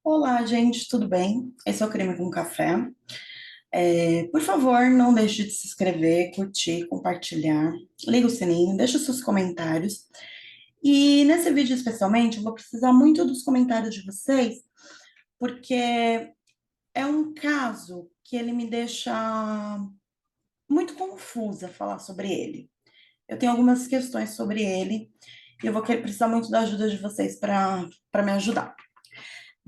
Olá, gente, tudo bem? Esse é o Crime com Café. Por favor, não deixe de se inscrever, curtir, compartilhar, liga o sininho, deixa os seus comentários. E nesse vídeo, especialmente, eu vou precisar muito dos comentários de vocês, porque é um caso que ele me deixa muito confusa falar sobre ele. Eu tenho algumas questões sobre ele e eu vou precisar muito da ajuda de vocês para me ajudar.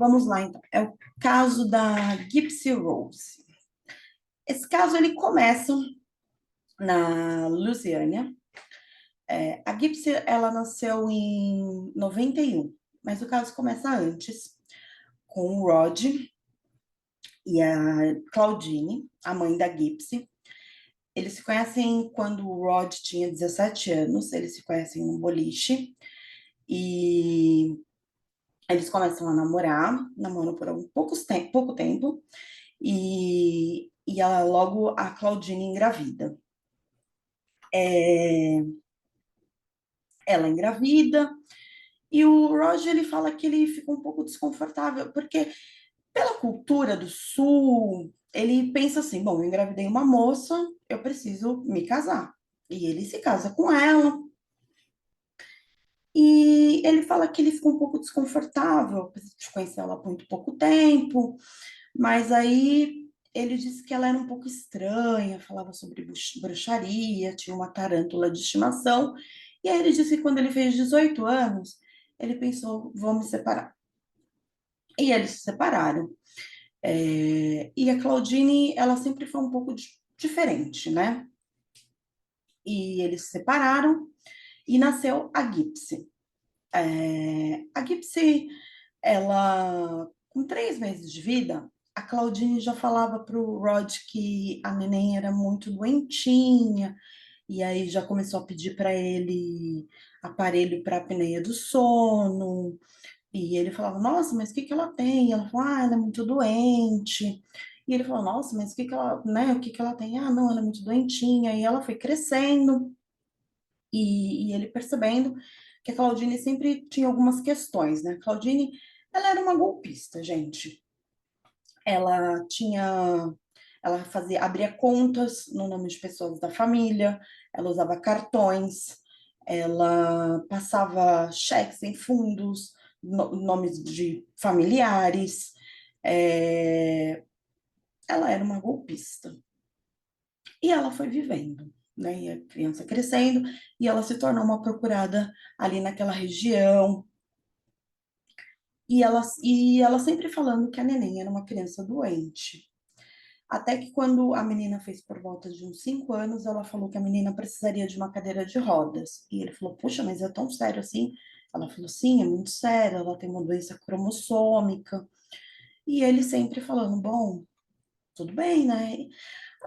Vamos lá, então. É o caso da Gypsy Rose. Esse caso ele começa na Louisiana. A Gypsy ela nasceu em 91, mas o caso começa antes, com o Rod e a Claudine, a mãe da Gypsy. Eles se conhecem quando o Rod tinha 17 anos, eles se conhecem num boliche e eles começam a namorar, namoram por pouco tempo, e logo a Claudine engravida. Ela engravida, e o Roger ele fala que ele fica um pouco desconfortável, porque pela cultura do Sul, ele pensa assim: bom, eu engravidei uma moça, eu preciso me casar. E ele se casa com ela. E ele fala que ele ficou um pouco desconfortável, de conhecer ela há muito pouco tempo, mas aí ele disse que ela era um pouco estranha, falava sobre bruxaria, tinha uma tarântula de estimação. E aí ele disse que quando ele fez 18 anos, ele pensou: vou me separar. E eles se separaram. E a Claudine, ela sempre foi um pouco diferente, né? E eles se separaram e nasceu a Gypsy. A Gypsy, ela, com 3 meses de vida, a Claudine já falava para o Rod que a neném era muito doentinha, e aí já começou a pedir para ele aparelho para a apneia do sono. E ele falava: nossa, mas o que que ela tem? Ela falou: ela é muito doente. E ele falou: nossa, mas o que que ela, né, o que que ela tem? Ah, não, ela é muito doentinha. E ela foi crescendo e ele percebendo que a Claudine sempre tinha algumas questões, né? A Claudine, ela era uma golpista, gente. Ela tinha, ela fazia, abria contas no nome de pessoas da família, ela usava cartões, ela passava cheques em fundos, nomes de familiares. é, Ela era uma golpista. E ela foi vivendo, né? E a criança crescendo, e ela se tornou uma procurada ali naquela região. E ela sempre falando que a neném era uma criança doente. Até que quando a menina fez por volta de uns 5 anos, ela falou que a menina precisaria de uma cadeira de rodas. E ele falou: puxa, mas é tão sério assim? Ela falou: sim, é muito sério, ela tem uma doença cromossômica. E ele sempre falando: bom, tudo bem, né?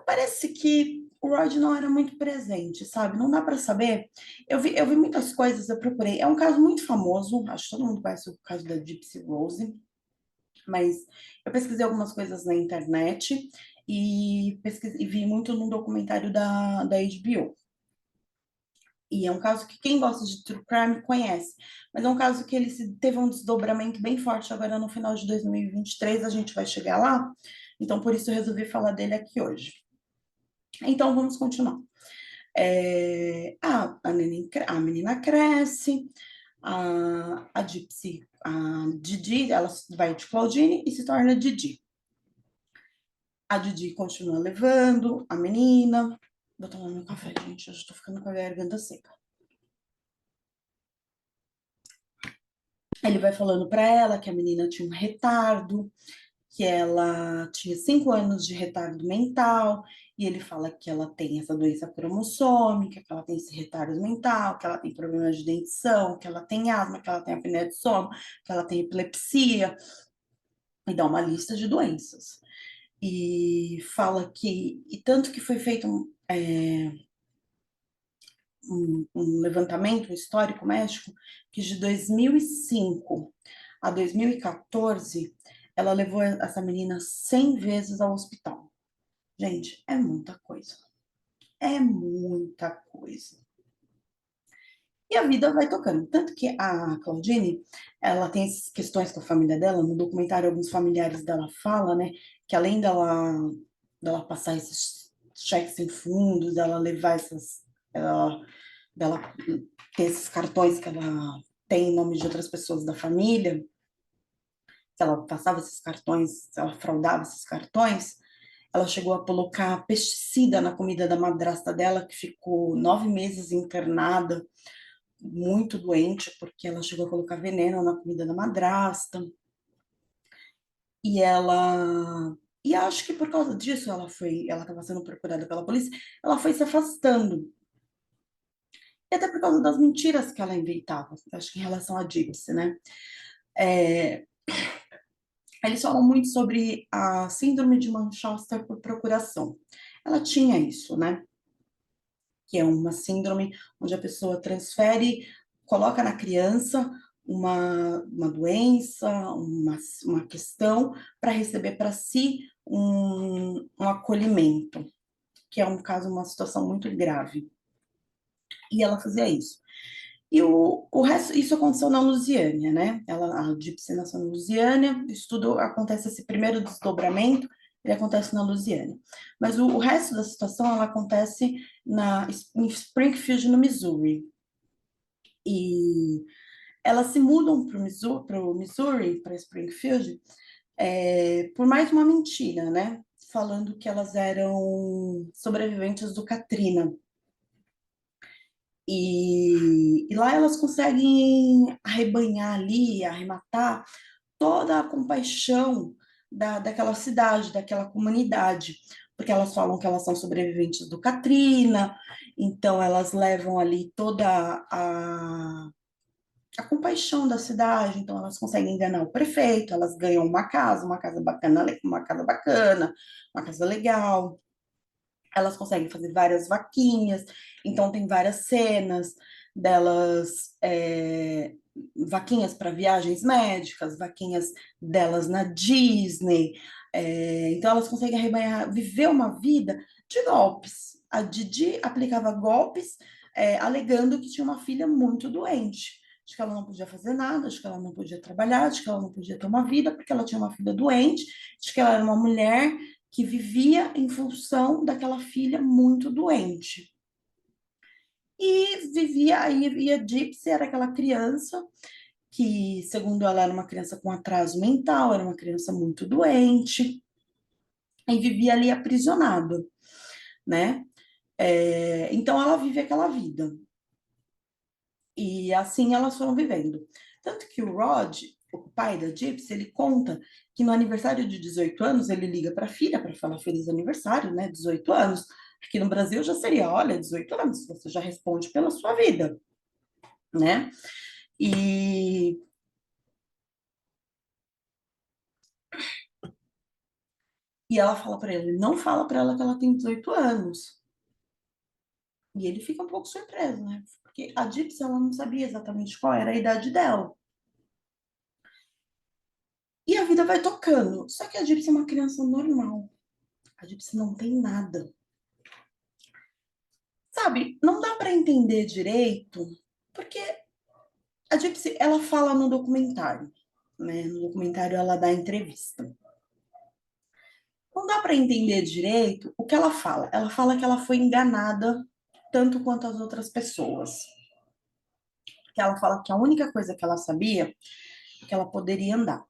Parece que o Rod não era muito presente, sabe? Não dá para saber. Eu vi muitas coisas, eu procurei. É um caso muito famoso, acho que todo mundo conhece o caso da Gypsy Rose, mas eu pesquisei algumas coisas na internet e vi muito num documentário da HBO. E é um caso que quem gosta de true crime conhece, mas é um caso que teve um desdobramento bem forte agora no final de 2023, a gente vai chegar lá, então por isso eu resolvi falar dele aqui hoje. Então vamos continuar. A menina cresce, a Gypsy, a Didi, ela vai de Claudine e se torna Didi. A Didi continua levando a menina. Vou tomar meu café, gente. Eu já tô ficando com a garganta seca. Ele vai falando para ela que a menina tinha um retardo, que ela tinha 5 anos de retardo mental, e ele fala que ela tem essa doença cromossômica, que ela tem esse retardo mental, que ela tem problemas de dentição, que ela tem asma, que ela tem apneia de sono, que ela tem epilepsia, e dá uma lista de doenças. E fala que, e tanto que foi feito um levantamento, um histórico médico, que de 2005 a 2014, ela levou essa menina 100 vezes ao hospital. Gente, é muita coisa. É muita coisa. E a vida vai tocando. Tanto que a Claudine, ela tem essas questões com a família dela, no documentário alguns familiares dela falam, né, que além dela passar esses cheques sem fundos, dela levar ela, dela ter esses cartões que ela tem em nome de outras pessoas da família, que ela passava esses cartões, ela fraudava esses cartões, ela chegou a colocar pesticida na comida da madrasta dela, que ficou 9 meses internada, muito doente, porque ela chegou a colocar veneno na comida da madrasta. E ela. E acho que por causa disso ela estava sendo procurada pela polícia, ela foi se afastando. E até por causa das mentiras que ela inventava, acho que em relação à Gypsy, né? É, eles falam muito sobre a síndrome de Manchester por procuração. Ela tinha isso, né? Que é uma síndrome onde a pessoa transfere, coloca na criança uma doença, uma questão, para receber para si um acolhimento, que é um caso, uma situação muito grave. E ela fazia isso. E o resto, isso aconteceu na Lusiânia, né? A Gypsy nasceu na Lusiânia, isso tudo acontece, esse primeiro desdobramento, ele acontece na Lusiânia. Mas o resto da situação, ela acontece em Springfield, no Missouri. E elas se mudam para o Missouri, para Springfield, por mais uma mentira, né? Falando que elas eram sobreviventes do Katrina. E lá elas conseguem arrebanhar ali, arrematar toda a compaixão daquela cidade, daquela comunidade, porque elas falam que elas são sobreviventes do Katrina, então elas levam ali toda a compaixão da cidade, então elas conseguem enganar o prefeito, elas ganham uma casa bacana, uma casa legal, elas conseguem fazer várias vaquinhas, então tem várias cenas delas, vaquinhas para viagens médicas, vaquinhas delas na Disney, então elas conseguem arrebanhar, viver uma vida de golpes. A Didi aplicava golpes, alegando que tinha uma filha muito doente, de que ela não podia fazer nada, de que ela não podia trabalhar, de que ela não podia ter uma vida, porque ela tinha uma filha doente, de que ela era uma mulher que vivia em função daquela filha muito doente. E vivia aí, e a Gypsy era aquela criança que, segundo ela, era uma criança com atraso mental, era uma criança muito doente, e vivia ali aprisionada, né? Então ela vive aquela vida. E assim elas foram vivendo. Tanto que o Rod, o pai da Gypsy, ele conta que no aniversário de 18 anos ele liga para a filha para falar feliz aniversário, né? 18 anos. Aqui no Brasil já seria, olha, 18 anos, você já responde pela sua vida, né? E, e ela fala para ele, não fala para ela que ela tem 18 anos. E ele fica um pouco surpreso, né? Porque a Gypsy, ela não sabia exatamente qual era a idade dela. E a vida vai tocando. Só que a Gypsy é uma criança normal. A Gypsy não tem nada. Sabe, não dá para entender direito, porque a Gypsy, ela fala no documentário, né? No documentário ela dá entrevista. Não dá para entender direito o que ela fala. Ela fala que ela foi enganada tanto quanto as outras pessoas. Que ela fala que a única coisa que ela sabia é que ela poderia andar.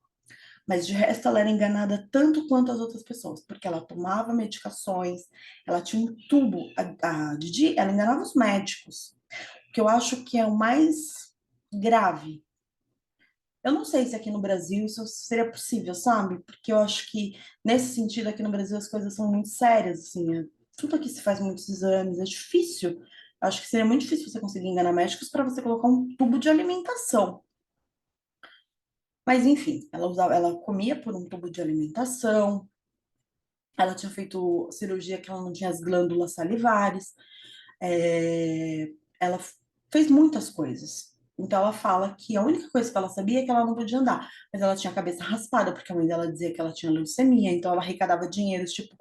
Mas de resto ela era enganada tanto quanto as outras pessoas, porque ela tomava medicações, ela tinha um tubo. A Didi, ela enganava os médicos, que eu acho que é o mais grave. Eu não sei se aqui no Brasil isso seria possível, sabe? Porque eu acho que nesse sentido aqui no Brasil as coisas são muito sérias, assim, tudo aqui se faz muitos exames, é difícil. Acho que seria muito difícil você conseguir enganar médicos para você colocar um tubo de alimentação. Mas enfim, ela comia por um tubo de alimentação, ela tinha feito cirurgia que ela não tinha as glândulas salivares, ela fez muitas coisas. Então ela fala que a única coisa que ela sabia é que ela não podia andar, mas ela tinha a cabeça raspada, porque a mãe dela dizia que ela tinha leucemia, então ela arrecadava dinheiro, tipo,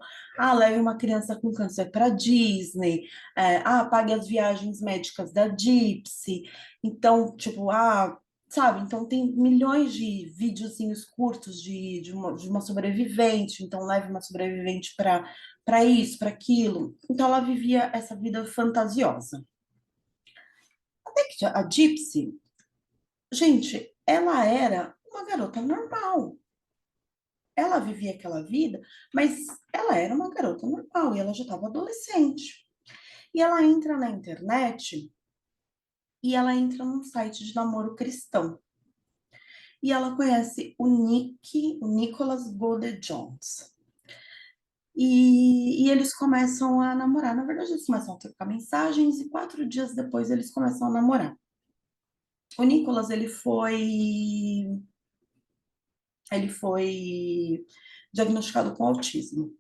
leve uma criança com câncer para Disney, pague as viagens médicas da Gypsy. Então, tipo, sabe? Então tem milhões de videozinhos curtos de uma sobrevivente, então leve uma sobrevivente para isso, para aquilo. Então ela vivia essa vida fantasiosa. Até que a Gypsy, gente, ela era uma garota normal. Ela vivia aquela vida, mas ela era uma garota normal e ela já estava adolescente. E ela entra na internet e ela entra num site de namoro cristão. E ela conhece o Nicholas Goldie Jones. E eles começam a namorar. Na verdade, eles começam a trocar mensagens e 4 dias depois eles começam a namorar. O Nicholas, ele foi diagnosticado com autismo.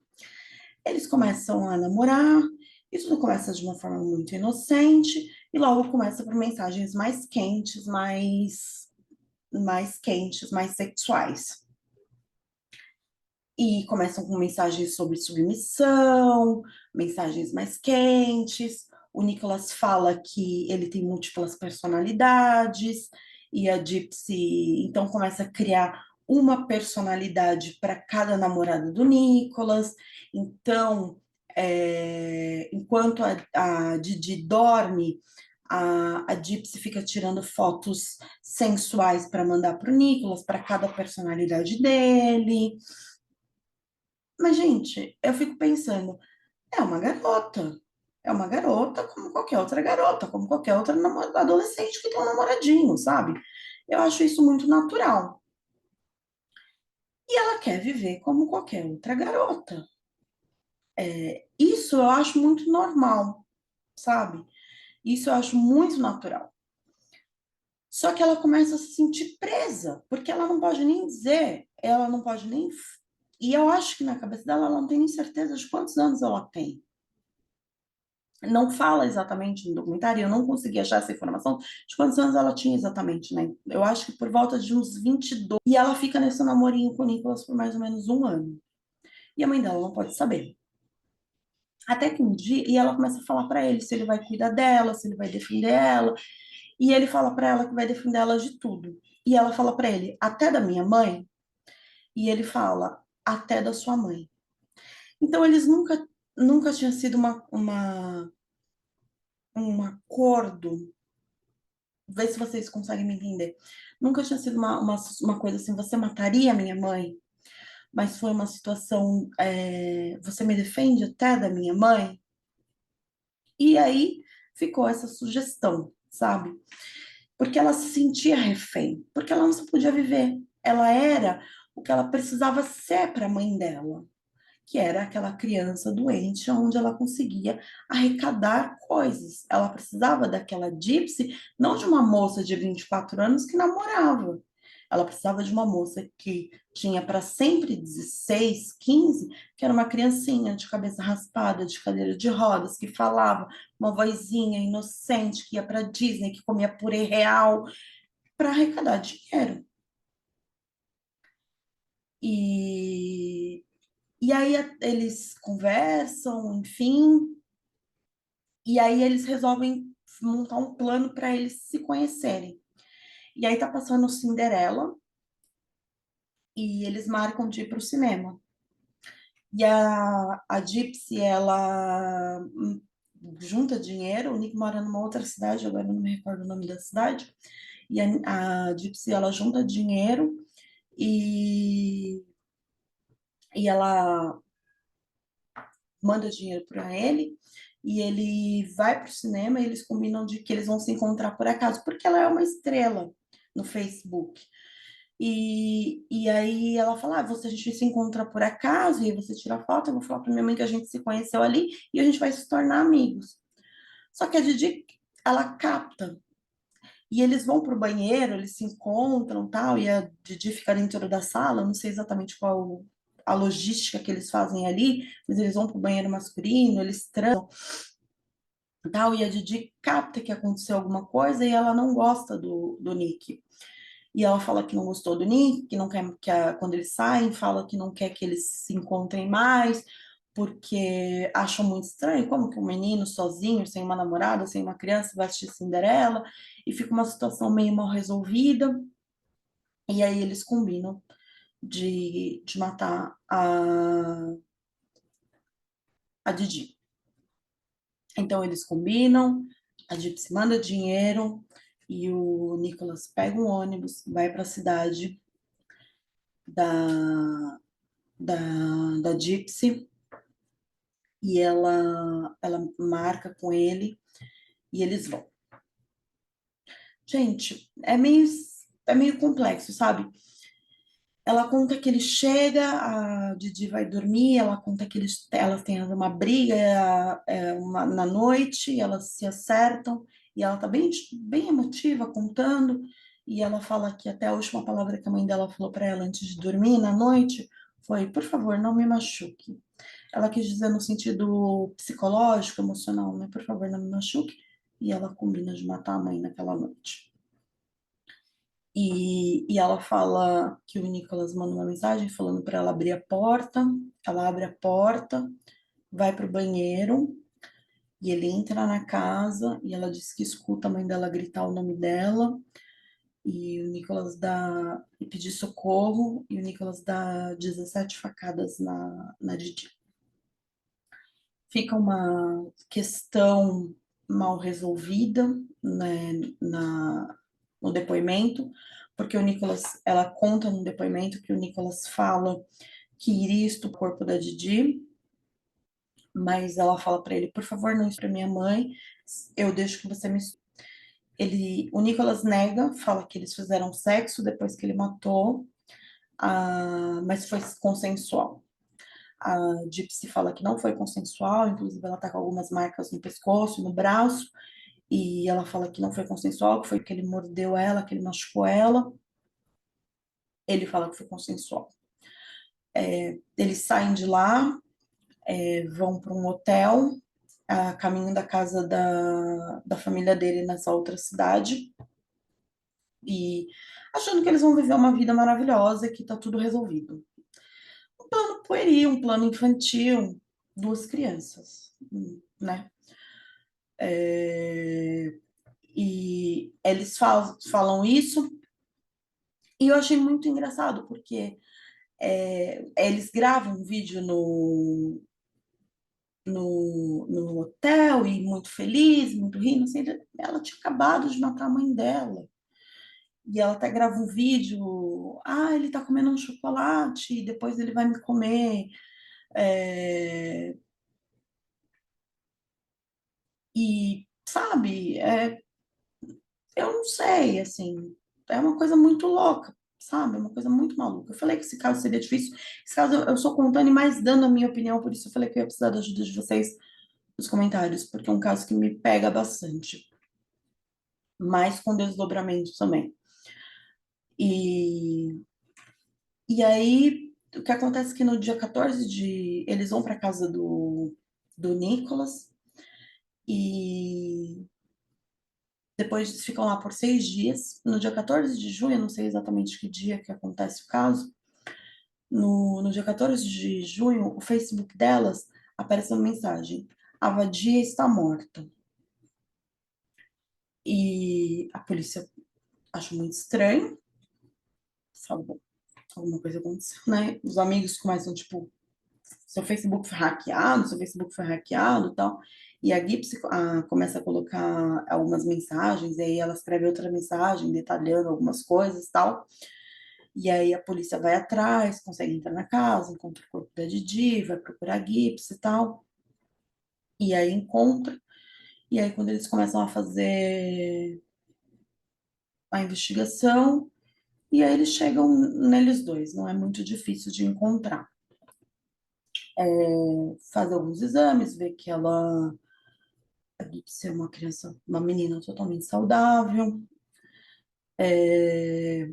Eles começam a namorar, e tudo começa de uma forma muito inocente, e logo começa por mensagens mais quentes, mais quentes, mais sexuais. E começam com mensagens sobre submissão, mensagens mais quentes. O Nicholas fala que ele tem múltiplas personalidades, e a Gypsy então começa a criar uma personalidade para cada namorada do Nicholas. Então, enquanto a Didi dorme, a Gypsy fica tirando fotos sensuais para mandar para o Nicholas, para cada personalidade dele. Mas, gente, eu fico pensando, é uma garota. É uma garota como qualquer outra garota, como qualquer outra adolescente que tem um namoradinho, sabe? Eu acho isso muito natural. E ela quer viver como qualquer outra garota. Isso eu acho muito normal, sabe? Isso eu acho muito natural. Só que ela começa a se sentir presa, porque ela não pode nem dizer, ela não pode nem. E eu acho que na cabeça dela ela não tem nem certeza de quantos anos ela tem. Não fala exatamente no documentário, eu não consegui achar essa informação de quantos anos ela tinha exatamente, né? Eu acho que por volta de uns 22. E ela fica nesse namorinho com o Nicolas por mais ou menos um ano. E a mãe dela não pode saber. Até que um dia, e ela começa a falar para ele se ele vai cuidar dela, se ele vai defender ela. E ele fala para ela que vai defender ela de tudo. E ela fala para ele, até da minha mãe. E ele fala, até da sua mãe. Então eles nunca tinha sido um acordo. Vê se vocês conseguem me entender. Nunca tinha sido uma coisa assim, você mataria minha mãe? Mas foi uma situação, você me defende até da minha mãe? E aí ficou essa sugestão, sabe? Porque ela se sentia refém, porque ela não se podia viver. Ela era o que ela precisava ser para a mãe dela, que era aquela criança doente, onde ela conseguia arrecadar coisas. Ela precisava daquela Gypsy, não de uma moça de 24 anos que namorava. Ela precisava de uma moça que tinha para sempre 16, 15, que era uma criancinha de cabeça raspada, de cadeira de rodas, que falava, uma vozinha inocente, que ia para Disney, que comia purê real, para arrecadar dinheiro. E E aí eles conversam, enfim, e aí eles resolvem montar um plano para eles se conhecerem. E aí tá passando Cinderela e eles marcam de ir pro cinema. E a Gypsy, ela junta dinheiro, o Nick mora numa outra cidade, agora eu não me recordo o nome da cidade, e a Gypsy, ela junta dinheiro e, e ela manda dinheiro para ele e ele vai para o cinema e eles combinam de que eles vão se encontrar por acaso, porque ela é uma estrela no Facebook. E aí ela fala, você, a gente se encontra por acaso, e aí você tira foto, eu vou falar para minha mãe que a gente se conheceu ali e a gente vai se tornar amigos. Só que a Didi, ela capta. E eles vão pro banheiro, eles se encontram, tal, e a Didi fica dentro da sala, não sei exatamente qual a logística que eles fazem ali, mas eles vão pro banheiro masculino, eles transam. tal, e a Didi capta que aconteceu alguma coisa e ela não gosta do Nick. E ela fala que não gostou do Nick, que não quer quando eles saem, fala que não quer que eles se encontrem mais, porque acham muito estranho como que um menino sozinho, sem uma namorada, sem uma criança, vai assistir Cinderela, e fica uma situação meio mal resolvida. E aí eles combinam de matar a Didi. Então eles combinam, a Gypsy manda dinheiro e o Nicholas pega um ônibus, vai para a cidade da, da, da Gypsy e ela marca com ele e eles vão. Gente, é meio complexo, sabe? Ela conta que ele chega, a Didi vai dormir, ela conta que elas têm uma briga na noite, elas se acertam, e ela tá bem emotiva contando, e ela fala que até a última palavra que a mãe dela falou para ela antes de dormir na noite foi, por favor, não me machuque. Ela quis dizer no sentido psicológico, emocional, né? Por favor, não me machuque. E ela combina de matar a mãe naquela noite. E ela fala que o Nicholas manda uma mensagem falando para ela abrir a porta. Ela abre a porta, vai para o banheiro e ele entra na casa e ela diz que escuta a mãe dela gritar o nome dela. E o Nicholas dá e pedir socorro e o Nicholas dá 17 facadas na Didi. Fica uma questão mal resolvida, né, no depoimento, porque o Nicholas, ela conta no depoimento que o Nicholas fala que iria estuprar o corpo da Didi, mas ela fala para ele, por favor, não estupre minha mãe, eu deixo que você me estupre. O Nicholas nega, fala que eles fizeram sexo depois que ele matou, mas foi consensual. A Gypsy fala que não foi consensual, inclusive ela tá com algumas marcas no pescoço, no braço, e ela fala que não foi consensual, que foi que ele mordeu ela, que ele machucou ela. Ele fala que foi consensual. Eles saem de lá, vão para um hotel, a caminho da casa da família dele nessa outra cidade, e achando que eles vão viver uma vida maravilhosa, que tá tudo resolvido. Um plano pueril, um plano infantil, duas crianças, né? É, e eles falam isso, e eu achei muito engraçado, porque eles gravam um vídeo no hotel e muito feliz, muito rindo, assim, ela tinha acabado de matar a mãe dela. E ela até grava um vídeo, ele tá comendo um chocolate, e depois ele vai me comer. É, e, sabe, eu não sei, assim, é uma coisa muito louca, sabe? É uma coisa muito maluca. Eu falei que esse caso seria difícil. Esse caso eu só contando e mais dando a minha opinião, por isso eu falei que eu ia precisar da ajuda de vocês nos comentários, porque é um caso que me pega bastante, mas com desdobramentos também. E, e aí, o que acontece é que no dia 14 eles vão para casa do Nicholas, e depois eles ficam lá por 6 dias. No dia 14 de junho, eu não sei exatamente que dia que acontece o caso, no dia 14 de junho, o Facebook delas aparece uma mensagem: a vadia está morta. E a polícia acha muito estranho, fala, bom, alguma coisa aconteceu, né? Os amigos começam, tipo, seu Facebook foi hackeado e tal. E a Gipsy começa a colocar algumas mensagens, e aí ela escreve outra mensagem detalhando algumas coisas e tal. E aí a polícia vai atrás, consegue entrar na casa, encontra o corpo da Didi, vai procurar a Gipsy e tal. E aí encontra. E aí quando eles começam a fazer a investigação, e aí eles chegam neles dois, não é muito difícil de encontrar. Faz alguns exames, vê que ela deve ser uma criança, uma menina totalmente saudável. É,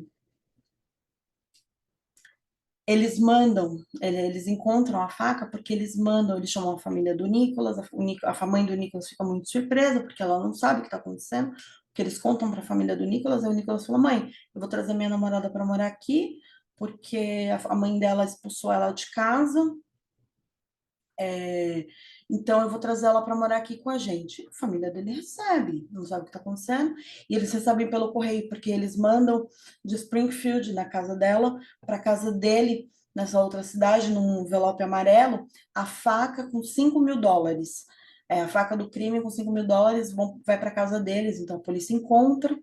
Eles mandam, eles encontram a faca porque eles mandam, eles chamam a família do Nicolas, a mãe do Nicolas fica muito surpresa porque ela não sabe o que está acontecendo, porque eles contam para a família do Nicolas, aí o Nicolas fala, mãe, eu vou trazer minha namorada para morar aqui, porque a mãe dela expulsou ela de casa, é, então eu vou trazer ela para morar aqui com a gente. A família dele recebe, não sabe o que está acontecendo, e eles recebem pelo correio, porque eles mandam de Springfield, na casa dela, para a casa dele, nessa outra cidade, num envelope amarelo, a faca com US$ 5.000. A faca do crime com US$ 5.000 vai para casa deles, então a polícia encontra,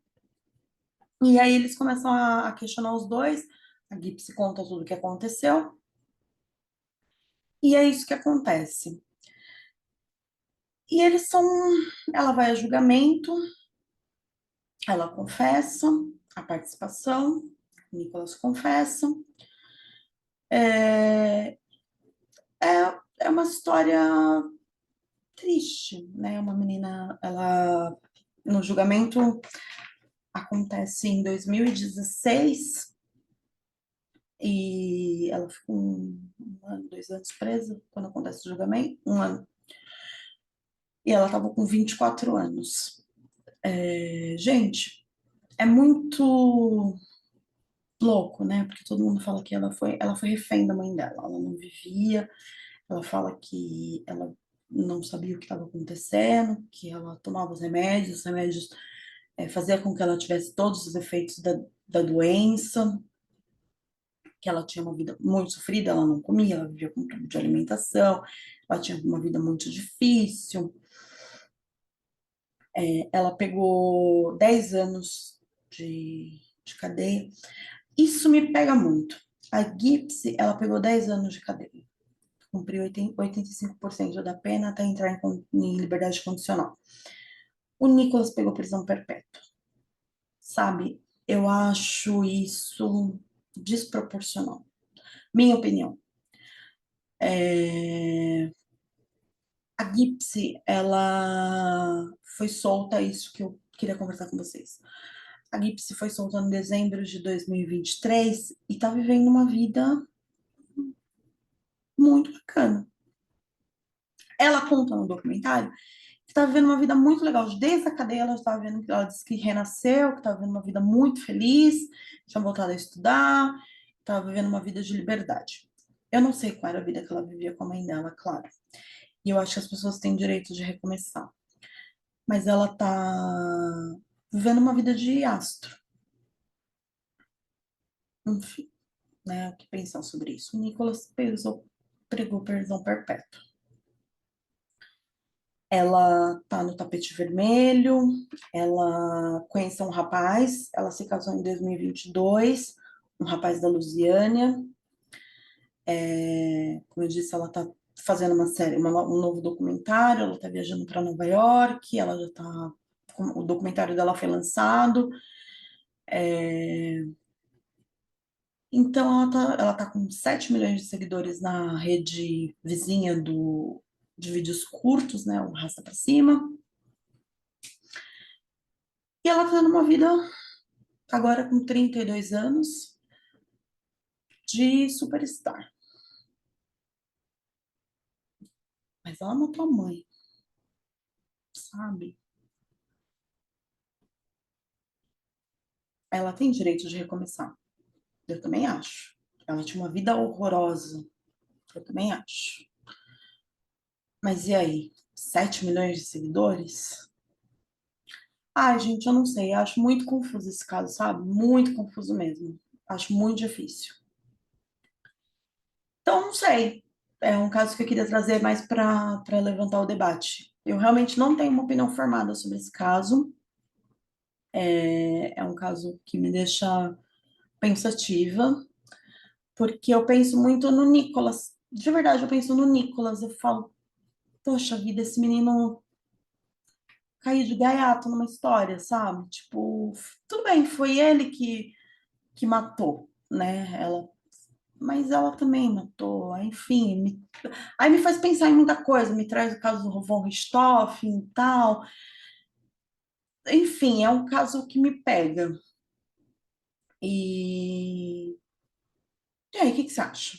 e aí eles começam a questionar os dois, a Gypsy conta tudo o que aconteceu, e é isso que acontece. E eles são. Ela vai a julgamento, ela confessa a participação, o Nicolas confessa. É, é uma história triste, né? Uma menina, ela. No julgamento acontece em 2016 e ela ficou 1 ano, 2 anos presa quando acontece o julgamento, 1 ano. E ela estava com 24 anos. Gente, é muito louco, né? Porque todo mundo fala que ela foi refém da mãe dela. Ela não vivia, ela fala que ela não sabia o que estava acontecendo, que ela tomava os remédios fazia com que ela tivesse todos os efeitos da doença, que ela tinha uma vida muito sofrida, ela não comia, ela vivia com tubo de alimentação, ela tinha uma vida muito difícil. Ela pegou 10 anos de cadeia. Isso me pega muito. A Gypsy, ela pegou 10 anos de cadeia. Cumpriu 85% da pena até entrar em liberdade condicional. O Nicolas pegou prisão perpétua. Sabe? Eu acho isso desproporcional. Minha opinião. A Gypsy, ela foi solta, isso que eu queria conversar com vocês. A Gypsy foi solta em dezembro de 2023 e tá vivendo uma vida muito bacana. Ela conta no documentário que tá vivendo uma vida muito legal. Desde a cadeia, ela estava vendo que ela disse que renasceu, que estava vivendo uma vida muito feliz, tinha voltado a estudar, estava vivendo uma vida de liberdade. Eu não sei qual era a vida que ela vivia com a mãe dela, claro. E eu acho que as pessoas têm direito de recomeçar. Mas ela tá vivendo uma vida de astro. Enfim, né? O que pensar sobre isso? O Nicolas pregou prisão perpétua. Ela tá no tapete vermelho, ela conheceu um rapaz, ela se casou em 2022, um rapaz da Lusiânia. Como eu disse, ela tá fazendo uma série, um novo documentário, ela tá viajando para Nova York, ela já tá. O documentário dela foi lançado. Então, ela tá com 7 milhões de seguidores na rede vizinha de vídeos curtos, né? O Rasta Pra Cima. E ela tá numa vida, agora com 32 anos, de superstar. Mas ela matou a mãe, sabe? Ela tem direito de recomeçar. Eu também acho. Ela tinha uma vida horrorosa. Eu também acho. Mas e aí? 7 milhões de seguidores? Ai, gente, eu não sei. Eu acho muito confuso esse caso, sabe? Muito confuso mesmo. Acho muito difícil. Então, não sei. É um caso que eu queria trazer mais para levantar o debate. Eu realmente não tenho uma opinião formada sobre esse caso. É um caso que me deixa pensativa, porque eu penso muito no Nicolas. De verdade, eu penso no Nicolas. Eu falo, poxa vida, esse menino caiu de gaiato numa história, sabe? Tipo, tudo bem, foi ele que matou, né? Mas ela também matou, enfim. Aí me faz pensar em muita coisa, me traz o caso do Von Richthofen e tal. Enfim, é um caso que me pega. E E aí, o que que você acha?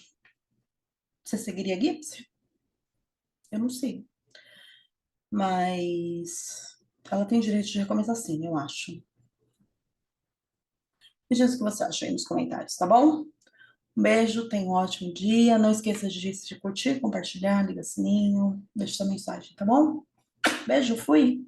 Você seguiria a Gipsy? Eu não sei. Mas ela tem direito de recomeçar sim, eu acho. Me diz o que você acha aí nos comentários, tá bom? Um beijo, tenha um ótimo dia. Não esqueça de curtir, compartilhar, liga o sininho, deixa sua mensagem, tá bom? Beijo, fui!